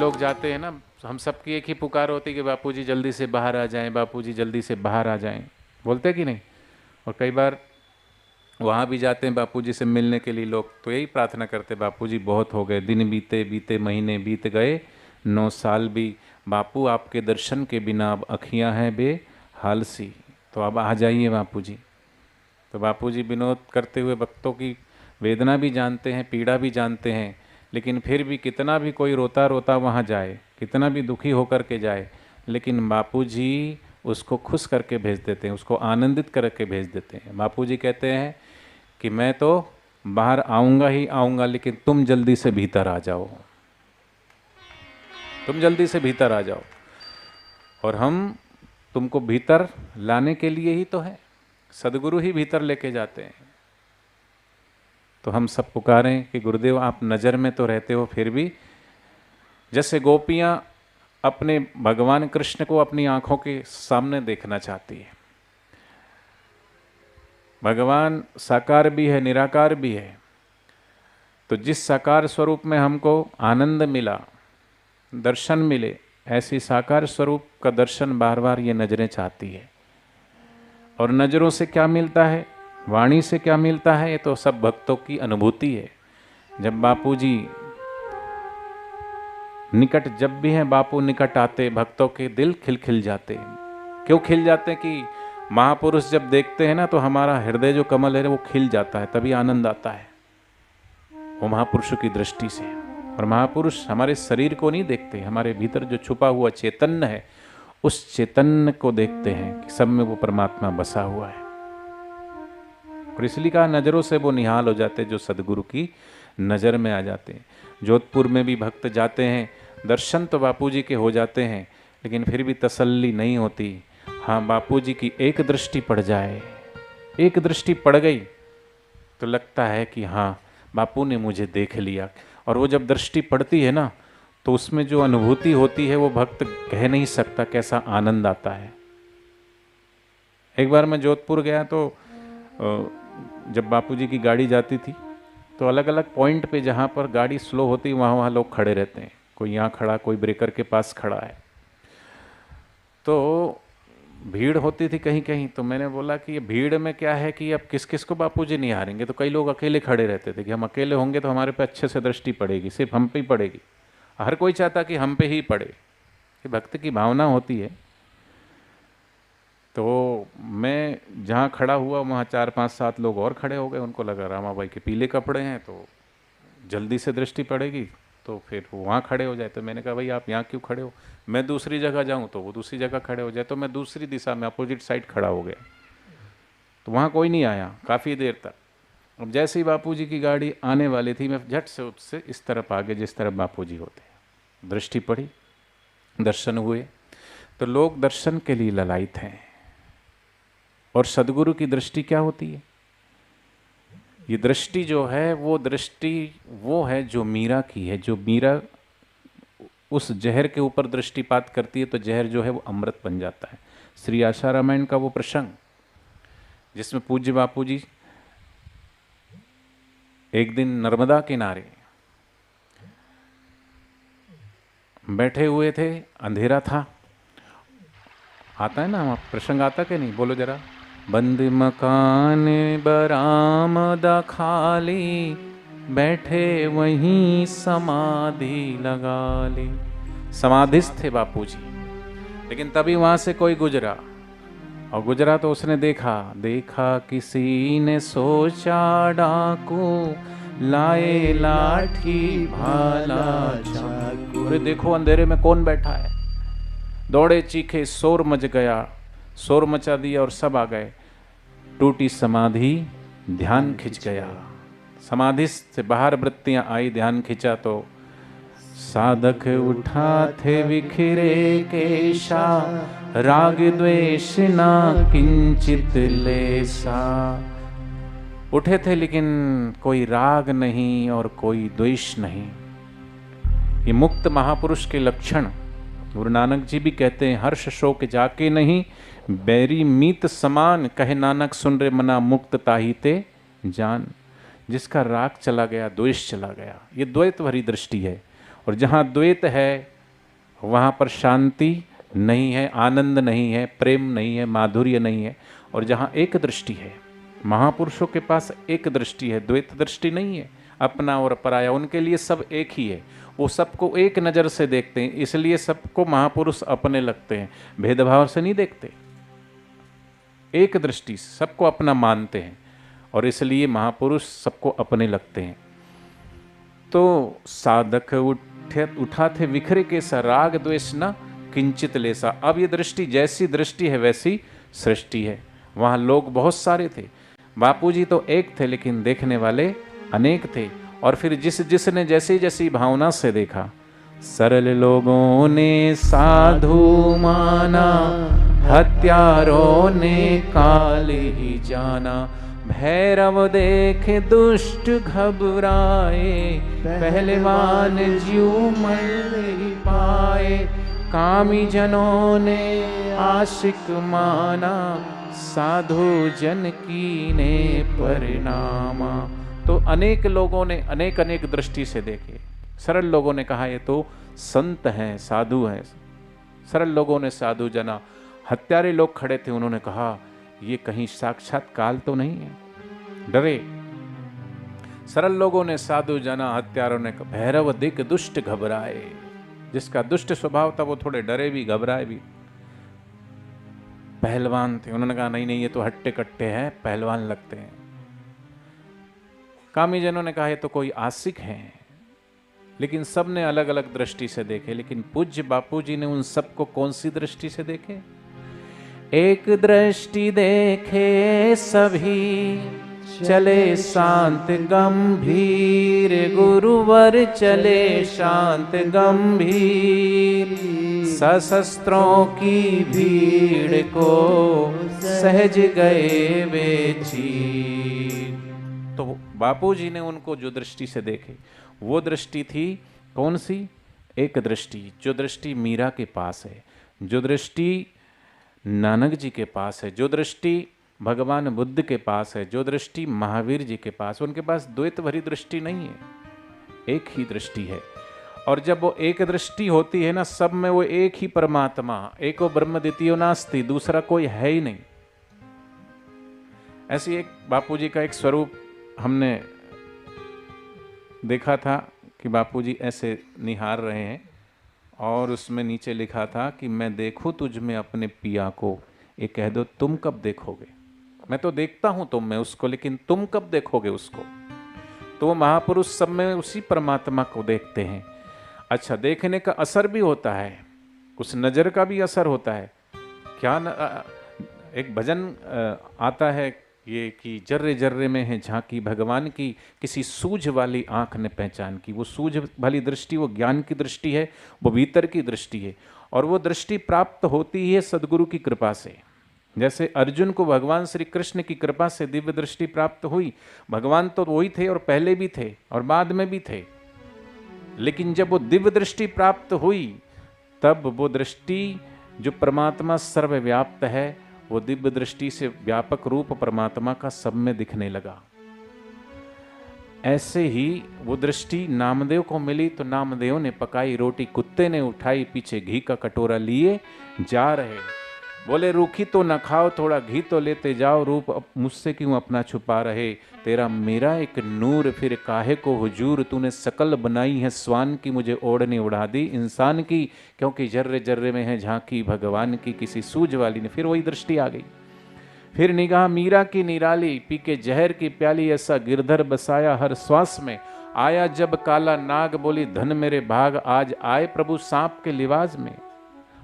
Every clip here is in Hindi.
लोग जाते हैं ना, हम सबकी एक ही पुकार होती है कि बापूजी जल्दी से बाहर आ जाएं, बापूजी जल्दी से बाहर आ जाएं, बोलते कि नहीं। और कई बार वहाँ भी जाते हैं बापूजी से मिलने के लिए लोग, तो यही प्रार्थना करते, बापूजी बहुत हो गए, दिन बीते बीते महीने बीत गए, 9 साल भी, बापू आपके दर्शन के बिना अब अखियाँ हैं बेहाल सी, तो अब आ जाइए बापूजी। तो बापूजी विनोद करते हुए भक्तों की वेदना भी जानते हैं, पीड़ा भी जानते हैं, लेकिन फिर भी कितना भी कोई रोता रोता वहाँ जाए, कितना भी दुखी होकर के जाए, लेकिन बापूजी उसको खुश करके भेज देते हैं, उसको आनंदित करके भेज देते हैं। बापूजी कहते हैं कि मैं तो बाहर आऊँगा ही आऊँगा, लेकिन तुम जल्दी से भीतर आ जाओ, तुम जल्दी से भीतर आ जाओ। और हम तुमको भीतर लाने के लिए ही तो है, सदगुरु ही भीतर लेके जाते हैं। तो हम सब पुकारें कि गुरुदेव आप नज़र में तो रहते हो, फिर भी जैसे गोपियाँ अपने भगवान कृष्ण को अपनी आंखों के सामने देखना चाहती है, भगवान साकार भी है निराकार भी है, तो जिस साकार स्वरूप में हमको आनंद मिला, दर्शन मिले, ऐसी साकार स्वरूप का दर्शन बार बार ये नज़रें चाहती है। और नज़रों से क्या मिलता है, वाणी से क्या मिलता है, ये तो सब भक्तों की अनुभूति है। जब बापूजी निकट, जब भी हैं बापू निकट आते, भक्तों के दिल खिल जाते। क्यों खिल जाते हैं कि महापुरुष जब देखते हैं ना, तो हमारा हृदय जो कमल है वो खिल जाता है, तभी आनंद आता है वो महापुरुषों की दृष्टि से। और महापुरुष हमारे शरीर को नहीं देखते, हमारे भीतर जो छुपा हुआ चैतन्य है, उस चैतन्य को देखते हैं कि सब में वो परमात्मा बसा हुआ है। और इसलिए कहा नज़रों से वो निहाल हो जाते, जो सदगुरु की नज़र में आ जाते हैं। जोधपुर में भी भक्त जाते हैं, दर्शन तो बापूजी के हो जाते हैं, लेकिन फिर भी तसल्ली नहीं होती। हाँ, बापूजी की एक दृष्टि पड़ जाए, एक दृष्टि पड़ गई तो लगता है कि हाँ बापू ने मुझे देख लिया। और वो जब दृष्टि पड़ती है ना, तो उसमें जो अनुभूति होती है वो भक्त कह नहीं सकता, कैसा आनंद आता है। एक बार मैं जोधपुर गया, तो जब बापूजी की गाड़ी जाती थी, तो अलग अलग पॉइंट पे जहाँ पर गाड़ी स्लो होती वहाँ लोग खड़े रहते हैं, कोई यहाँ खड़ा, कोई ब्रेकर के पास खड़ा है। तो भीड़ होती थी कहीं कहीं, तो मैंने बोला कि ये भीड़ में क्या है कि अब किस किस को बापूजी नहीं हारेंगे। तो कई लोग अकेले खड़े रहते थे कि हम अकेले होंगे तो हमारे पे अच्छे से दृष्टि पड़ेगी, सिर्फ हम पे ही पड़ेगी। हर कोई चाहता कि हम पे ही पड़े, ये भक्त की भावना होती है। तो मैं जहाँ खड़ा हुआ वहाँ 4-5-7 लोग और खड़े हो गए, उनको लगा रामा भाई के पीले कपड़े हैं तो जल्दी से दृष्टि पड़ेगी, तो फिर वहाँ खड़े हो जाए। तो मैंने कहा भाई आप यहाँ क्यों खड़े हो, मैं दूसरी जगह जाऊँ तो वो दूसरी जगह खड़े हो जाए। तो मैं दूसरी दिशा में अपोजिट साइड खड़ा हो गया, तो वहाँ कोई नहीं आया काफ़ी देर तक। अब जैसे ही बापूजी की गाड़ी आने वाली थी, मैं झट से उससे इस तरफ आ गया जिस तरफ बापूजी होते हैं। दृष्टि पड़ी, दर्शन हुए, तो लोग दर्शन के लिए ललायित हैं। और सदगुरु की दृष्टि क्या होती है, ये दृष्टि जो है वो दृष्टि वो है जो मीरा की है। जो मीरा उस जहर के ऊपर दृष्टिपात करती है तो जहर जो है वो अमृत बन जाता है। श्री आशा रामायण का वो प्रसंग जिसमें पूज्य बापूजी एक दिन नर्मदा किनारे बैठे हुए थे, अंधेरा था। आता है ना प्रसंग, आता कि नहीं, बोलो जरा। बंद मकान बरामदा खाली, बैठे वहीं समाधि लगा ली। समाधिस्थ थे बापूजी, लेकिन तभी वहां से कोई गुजरा, और गुजरा तो उसने देखा किसी ने सोचा डाकू, लाए लाठी भाला चाकू। अरे देखो अंधेरे में कौन बैठा है। दौड़े चीखे, शोर मच गया, शोर मचा दिया और सब आ गए। टूटी समाधि, ध्यान खिंच गया। समाधि से बाहर वृत्तियां आई, ध्यान खिंचा तो साधक उठा थे विखिरे केशा, राग द्वेष ना किंचित लेसा। उठे थे लेकिन कोई राग नहीं और कोई द्वेष नहीं। ये मुक्त महापुरुष के लक्षण गुरु नानक जी भी कहते हैं, हर्ष शोक जाके नहीं, बैरी मीत समान, कहे नानक सुन रे मना, मुक्त ताहिते जान। जिसका राग चला गया, द्वेष चला गया, ये द्वैत भरी दृष्टि है। और जहाँ द्वैत है वहाँ पर शांति नहीं है, आनंद नहीं है, प्रेम नहीं है, माधुर्य नहीं है। और जहाँ एक दृष्टि है, महापुरुषों के पास एक दृष्टि है, द्वैत दृष्टि नहीं है, अपना और पराया, उनके लिए सब एक ही है। वो सबको एक नज़र से देखते हैं, इसलिए सबको महापुरुष अपने लगते हैं, भेदभाव से नहीं देखते, एक दृष्टि से सबको अपना मानते हैं और इसलिए महापुरुष सबको अपने लगते हैं। तो साधक उठा थे विखरे के सा, राग द्वेष न किंचित लेसा। अब ये दृष्टि जैसी दृष्टि है वैसी सृष्टि है। वहाँ लोग बहुत सारे थे, बापूजी तो एक थे लेकिन देखने वाले अनेक थे। और फिर जिसने जैसी जैसी भावना से देखा, सरल लोगों ने साधु माना, हत्यारों ने काले ही जाना। भैरव देखे दुष्ट घबराए, पहलवान ज्यों मर ही पाए। कामी जनों ने आशिक माना, साधु जन की ने परिणामा। तो अनेक लोगों ने अनेक अनेक दृष्टि से देखे। सरल लोगों ने कहा ये तो संत हैं, साधु हैं। सरल लोगों ने साधु जना, हत्यारे लोग खड़े थे, उन्होंने कहा ये कहीं साक्षात काल तो नहीं है, डरे। सरल लोगों ने साधु जना, हत्यारों ने भैरव दिख दुष्ट घबराए। जिसका दुष्ट स्वभाव था वो थोड़े डरे भी, घबराए भी। पहलवान थे, उन्होंने कहा नहीं नहीं ये तो हट्टे कट्टे हैं, पहलवान लगते हैं। कामी जनों ने कहा ये तो कोई आशिक हैं। लेकिन सब ने अलग अलग दृष्टि से देखे। लेकिन पूज्य बापूजी ने उन सबको कौन सी दृष्टि से देखे? एक दृष्टि देखे सभी, चले शांत गंभीर। गुरुवर चले शांत गंभीर, सशस्त्रों की भीड़ को सहज गए वे चीर। तो बापूजी ने उनको जो दृष्टि से देखे वो दृष्टि थी कौन सी? एक दृष्टि, जो दृष्टि मीरा के पास है, जो दृष्टि नानक जी के पास है, जो दृष्टि भगवान बुद्ध के पास है, जो दृष्टि महावीर जी के पास। उनके पास द्वैत भरी दृष्टि नहीं है, एक ही दृष्टि है। और जब वो एक दृष्टि होती है ना, सब में वो एक ही परमात्मा, एको ब्रह्म द्वितीयो नास्ति, दूसरा कोई है ही नहीं। ऐसी एक बापूजी का एक स्वरूप हमने देखा था कि बापूजी ऐसे निहार रहे हैं और उसमें नीचे लिखा था कि मैं देखूं तुझ में अपने पिया को, ये कह दो तुम कब देखोगे। मैं तो देखता हूं तुम में उसको, लेकिन तुम कब देखोगे उसको। तो वो महापुरुष सब में उसी परमात्मा को देखते हैं। अच्छा, देखने का असर भी होता है, उस नज़र का भी असर होता है। क्या एक भजन आता है ये कि जर्रे जर्रे में है झांकी, भगवान की किसी सूझ वाली आंख ने पहचान की। वो सूझ वाली दृष्टि वो ज्ञान की दृष्टि है, वो भीतर की दृष्टि है। और वो दृष्टि प्राप्त होती है सदगुरु की कृपा से। जैसे अर्जुन को भगवान श्री कृष्ण की कृपा से दिव्य दृष्टि प्राप्त हुई। भगवान तो वही थे और पहले भी थे और बाद में भी थे, लेकिन जब वो दिव्य दृष्टि प्राप्त हुई तब वो दृष्टि जो परमात्मा सर्वव्याप्त है, वो दिव्य दृष्टि से व्यापक रूप परमात्मा का सब में दिखने लगा। ऐसे ही वो दृष्टि नामदेव को मिली तो नामदेव ने पकाई रोटी कुत्ते ने उठाई, पीछे घी का कटोरा लिए जा रहे। बोले रूखी तो न खाओ, थोड़ा घी तो लेते जाओ, रूप मुझसे क्यों अपना छुपा रहे। तेरा मेरा एक नूर फिर काहे को हुजूर, तूने शकल बनाई है स्वान की, मुझे ओढ़ने उड़ा दी इंसान की। क्योंकि जर्रे जर्रे में है झांकी भगवान की, किसी सूझ वाली ने। फिर वही दृष्टि आ गई। फिर निगाह मीरा की निराली, पी के जहर की प्याली, ऐसा गिरधर बसाया हर श्वास में। आया जब काला नाग, बोली धन मेरे भाग, आज आए प्रभु सांप के लिवाज में।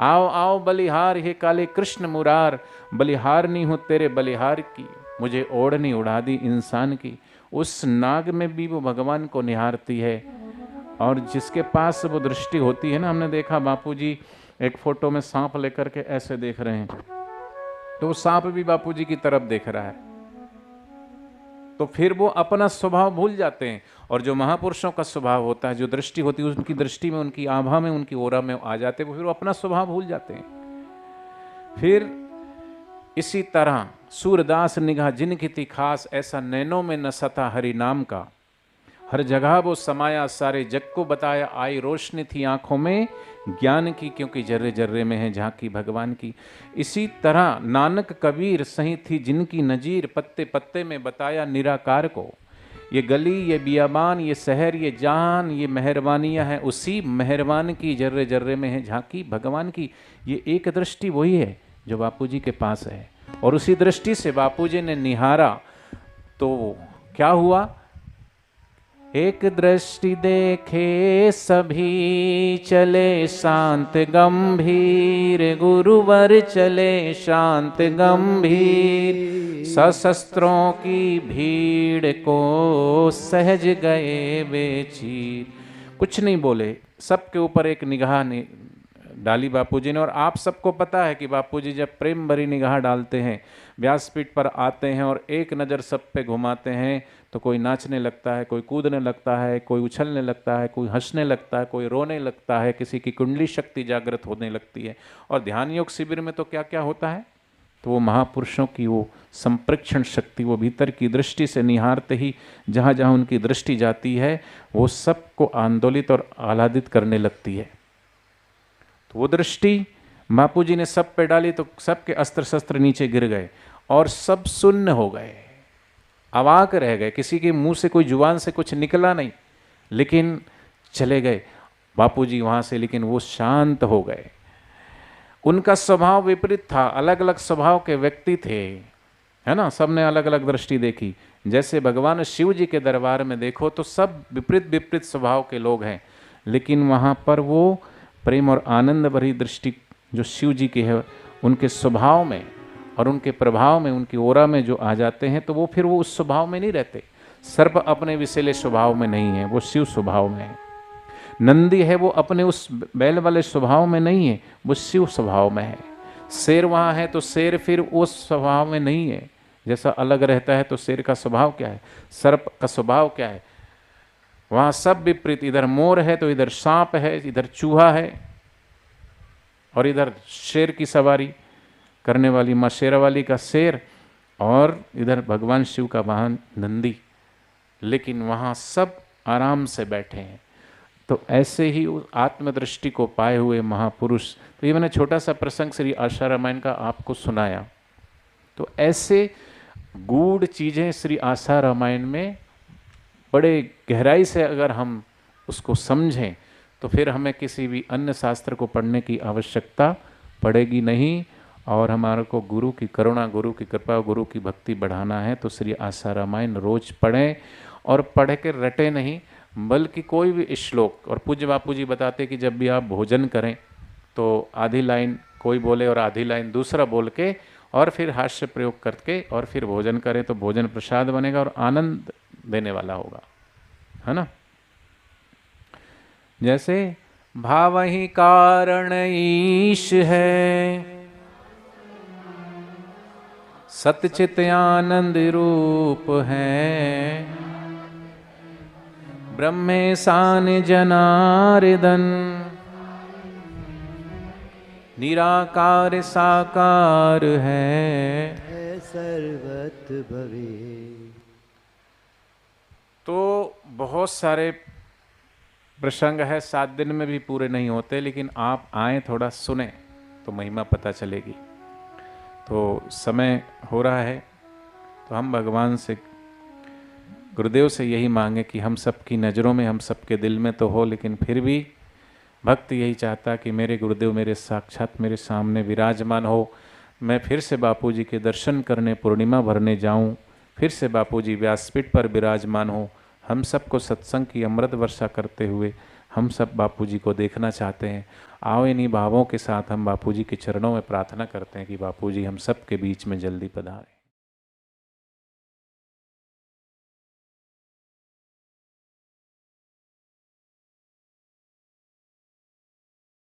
आओ आओ बलिहार हे काले कृष्ण मुरार, बलिहार नहीं हूँ तेरे बलिहार की, मुझे ओढ़नी उड़ा दी इंसान की। उस नाग में भी वो भगवान को निहारती है। और जिसके पास वो दृष्टि होती है ना, हमने देखा बापूजी एक फोटो में सांप लेकर के ऐसे देख रहे हैं, तो वो सांप भी बापूजी की तरफ देख रहा है। तो फिर वो अपना स्वभाव भूल जाते हैं। और जो महापुरुषों का स्वभाव होता है, जो दृष्टि होती है, उनकी दृष्टि में, उनकी आभा में, उनकी ओरा में आ जाते हैं, फिर वो अपना स्वभाव भूल जाते हैं। फिर इसी तरह सूरदास निगाह जिनकी थी खास, ऐसा नैनों में न सता हरि नाम का। हर जगह वो समाया, सारे जग को बताया, आई रोशनी थी आंखों में ज्ञान की, क्योंकि जर्रे जर्रे में है झांकी भगवान की। इसी तरह नानक कबीर सही थी जिनकी नजीर, पत्ते पत्ते में बताया निराकार को। ये गली, ये बियाबान, ये शहर, ये जान, ये मेहरबानियाँ हैं उसी मेहरबान की, जर्रे जर्रे में है झांकी भगवान की। ये एक दृष्टि वही है जो बापूजी के पास है, और उसी दृष्टि से बापूजी ने निहारा तो क्या हुआ? एक दृष्टि देखे सभी चले शांत गंभीर, गुरुवर चले शांत गंभीर, सशस्त्रों की भीड़ को सहज गए बेचीर। कुछ नहीं बोले, सबके ऊपर एक निगाह डाली बापूजी ने। और आप सबको पता है कि बापूजी जब प्रेम भरी निगाह डालते हैं, व्यासपीठ पर आते हैं और एक नज़र सब पे घुमाते हैं, तो कोई नाचने लगता है, कोई कूदने लगता है, कोई उछलने लगता है, कोई हंसने लगता है, कोई रोने लगता है, किसी की कुंडली शक्ति जागृत होने लगती है। और ध्यान योग शिविर में तो क्या क्या होता है, तो वो महापुरुषों की वो संप्रेक्षण शक्ति, वो भीतर की दृष्टि से निहारते ही जहाँ जहाँ उनकी दृष्टि जाती है वो सबको आंदोलित और आह्लादित करने लगती है। तो वो दृष्टि बापूजी ने सब पे डाली तो सबके अस्त्र शस्त्र नीचे गिर गए और सब शून्य हो गए, अवाक रह गए। किसी के मुंह से कोई जुबान से कुछ निकला नहीं, लेकिन चले गए बापूजी वहां से, लेकिन वो शांत हो गए। उनका स्वभाव विपरीत था, अलग अलग स्वभाव के व्यक्ति थे, है ना। सबने अलग अलग दृष्टि देखी। जैसे भगवान शिव जी के दरबार में देखो तो सब विपरीत विपरीत स्वभाव के लोग हैं, लेकिन वहाँ पर वो प्रेम और आनंद भरी दृष्टि जो शिव जी की है, उनके स्वभाव में और उनके प्रभाव में, उनकी ओरा में जो आ जाते हैं, तो वो फिर वो उस स्वभाव में नहीं रहते। सर्प अपने विषैले स्वभाव में नहीं है, वो शिव स्वभाव में है। नंदी है वो अपने उस बैल वाले स्वभाव में नहीं है, वो शिव स्वभाव में है। शेर वहाँ है तो शेर फिर उस स्वभाव में नहीं है, जैसा अलग रहता है। तो शेर का स्वभाव क्या है, सर्प का स्वभाव क्या है, वहाँ सब विपरीत। इधर मोर है तो इधर सांप है, इधर चूहा है, और इधर शेर की सवारी करने वाली माँ शेरावाली का शेर, और इधर भगवान शिव का वाहन नंदी। लेकिन वहाँ सब आराम से बैठे हैं। तो ऐसे ही उस आत्मदृष्टि को पाए हुए महापुरुष, तो ये मैंने छोटा सा प्रसंग श्री आशा रामायण का आपको सुनाया। तो ऐसे गूढ़ चीज़ें श्री आशा रामायण में बड़े गहराई से अगर हम उसको समझें तो फिर हमें किसी भी अन्य शास्त्र को पढ़ने की आवश्यकता पड़ेगी नहीं। और हमारे को गुरु की करुणा, गुरु की कृपा, गुरु की भक्ति बढ़ाना है तो श्री आशा रामायण रोज पढ़ें, और पढ़ के रटे नहीं, बल्कि कोई भी श्लोक। और पूज्य बापू जी बताते कि जब भी आप भोजन करें तो आधी लाइन कोई बोले और आधी लाइन दूसरा बोल के, और फिर हास्य प्रयोग करके और फिर भोजन करें, तो भोजन प्रसाद बनेगा और आनंद देने वाला होगा, है ना। जैसे भाव ही कारण ईश है, सतचित आनंद रूप है, ब्रह्मेशान जनार्दन, निराकार साकार है, सर्वत भवे। तो बहुत सारे प्रसंग है, 7 दिन में भी पूरे नहीं होते, लेकिन आप आए थोड़ा सुने तो महिमा पता चलेगी। तो समय हो रहा है, तो हम भगवान से, गुरुदेव से यही मांगे कि हम सबकी नज़रों में, हम सबके दिल में तो हो, लेकिन फिर भी भक्त यही चाहता कि मेरे गुरुदेव मेरे साक्षात मेरे सामने विराजमान हो। मैं फिर से बापूजी के दर्शन करने, पूर्णिमा भरने जाऊं, फिर से बापूजी व्यासपीठ पर विराजमान हो। हम सबको सत्संग की अमृत वर्षा करते हुए हम सब बापूजी को देखना चाहते हैं। आओ इन्हीं भावों के साथ हम बापूजी के चरणों में प्रार्थना करते हैं कि बापूजी हम सब के बीच में जल्दी पधारें।